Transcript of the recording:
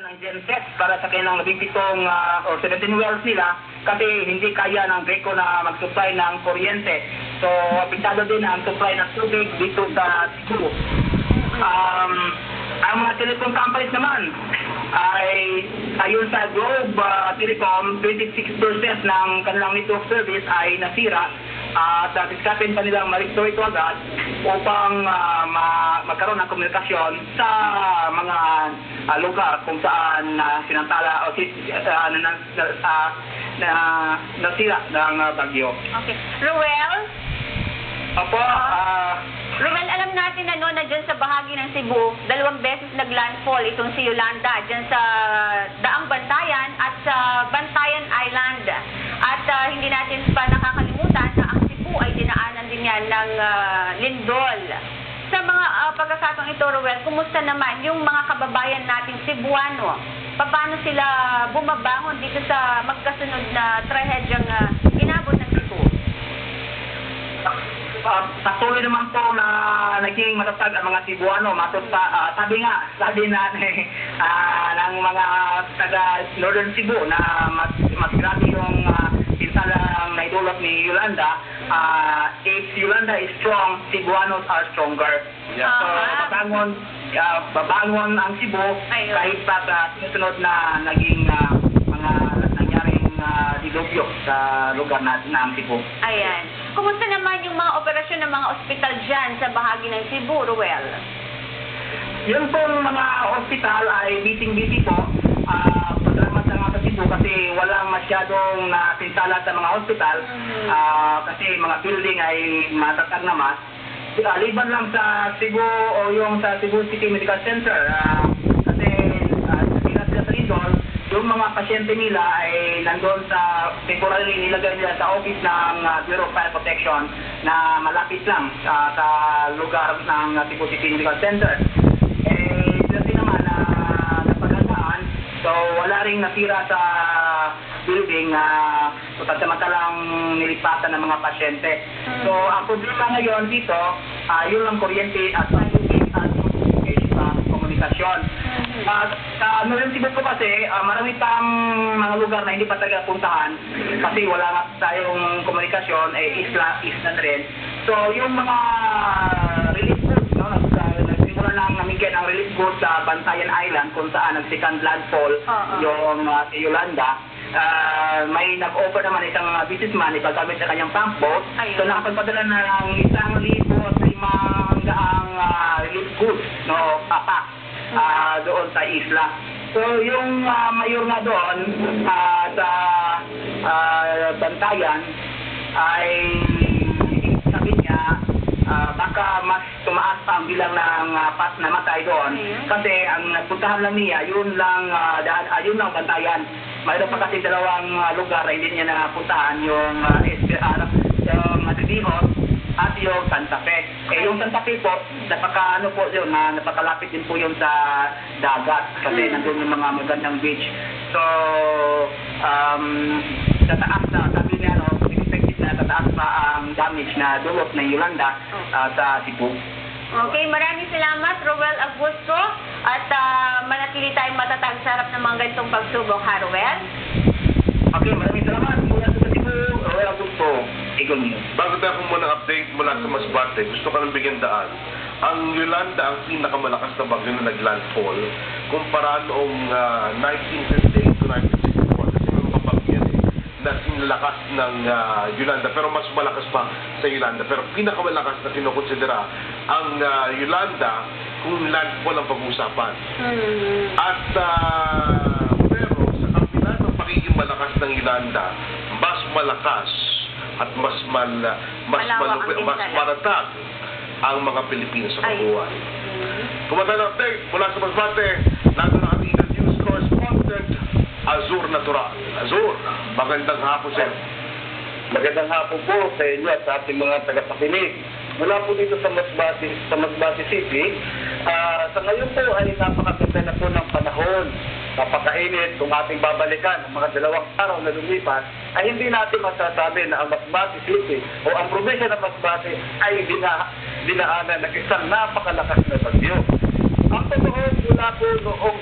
ng genset para sa kanilang 17 o 17 wells nila kasi hindi kaya ng GECO na mag-supply ng kuryente. So, apektado din ang supply ng tubig dito sa Cebu. Ang mga telecom companies naman ay ayon sa Globe Telecom, 26% ng kanilang network service ay nasira at diskapin pa nilang ma-restore ito agad upang magkaroon ng komunikasyon sa mga lugar kung saan sinantala o nasira ng bagyo. Okay. Ruel? Opo, Ruel, alam natin na dyan sa bahagi ng Cebu, 2 beses naglandfall itong si Yolanda dyan sa Daang Bantayan at sa Bantayan Island. At hindi natin pa nakakalimutan na ang Cebu ay dinaanan din yan ng lindol. Sa mga pagkakataong ito, Ruel, kumusta naman yung mga kababayan nating Cebuano? Paano sila bumabangon dito sa magkasunod na trahedyang inabot ng Cebu? Patuloy naman po na naging matatag ang mga Cebuano. Sabi na ng mga taga Northern Cebu na mas grabe yung pinsalang naidulot ni Yolanda. If Yolanda is strong, Cebuanos are stronger. Yeah. So, babangon ang Cebu kahit pa sa sinusunod na naging mga nangyaring dilubyo sa lugar natin ng Cebu. Ayan. Kumusta naman yung mga operasyon ng mga ospital dyan sa bahagi ng Cebu, Ruel? Yung pong mga ospital ay busy po. Pasalamat lang sa Cebu kasi walang masyadong napinsala sa mga ospital. Kasi mga building ay matatag naman. Liban lang sa Cebu o yung sa Cebu City Medical Center. Kasi sa Lindol, yung mga pasyente nila ay nandun sa temporarily nilagay nila sa office ng Bureau of Fire Protection na malapit lang sa lugar ng Cebu City Medical Center. Sila din naman na napagandaan. So, wala ring nasira sa building na pagsamantalang nilipatan ng mga pasyente. So, ang problema ngayon dito, yun lang kuryente at komunikasyon. Sa Northern Cebu po kasi, marami pang mga lugar na hindi pa talaga puntahan kasi wala nga tayong komunikasyon, isla na rin. So, yung mga relief goods, nagsimula nang namigay ng relief goods sa Bantayan Island kung saan nag-second landfall yung si Yolanda. May nag-offer naman isang businessman ipagamit sa kanyang pump boat. So, nakapagpadala na ng 1,500 relief goods, papak. Doon sa isla. So, yung mayor nga doon sa Bantayan ay sabi niya baka mas tumaas pa ang bilang ng namatay doon. Kasi ang nagpuntahan lang niya, yun lang Bantayan. Mayroon pa kasi 2 lugar na hindi niya napuntahan, yung Madridihos at yung Santa Fe. Yung Santa Fe po, napakalapit din po yun sa dagat kasi nandun yung mga magandang beach. So, sa taas na, sabi niya, expected na tataas pa ang damage na dulot ng Yolanda sa Cebu. Okay, maraming salamat, Ruel Augusto, at manatili tayong matatag sa harap ng mga ganitong pagsubok, ha, Ruel? Okay, maraming salamat. Mula sa Cebu, Ruel Augusto. Bago tayo muna update mula sa Masbate, gusto ko nang bigyan daan. Ang Yolanda ang pinakamalakas na bagyo na naglandfall kumpara noong 1958 to 1964 kasi may mga bagyo na sinlakas ng Yolanda pero mas malakas pa sa Yolanda. Pero pinakamalakas na kinukonsidera ang Yolanda kung landfall ang pag-uusapan. At pero sa kabila ng pagiging malakas ng Yolanda, mas malakas at mas maratag ang mga Pilipino sa kabuuan. Kumanta ng update mula sa Masbate, nato na ating news correspondent, Azur Natural. Azur, magandang hapon sir. Magandang hapon po sa inyo at sa ating mga tagapakinig. Mula po dito sa Masbate City, sa ngayon po ay napakaganda na po ng panahon. Napakainit kung ating babalikan ang mga 2 araw na lumipas, ay hindi natin masasabi na ang Masbate City o ang probinsya ng Masbate ay dinaanan ng isang napakalakas na bagyo. Ang totoo mula po noong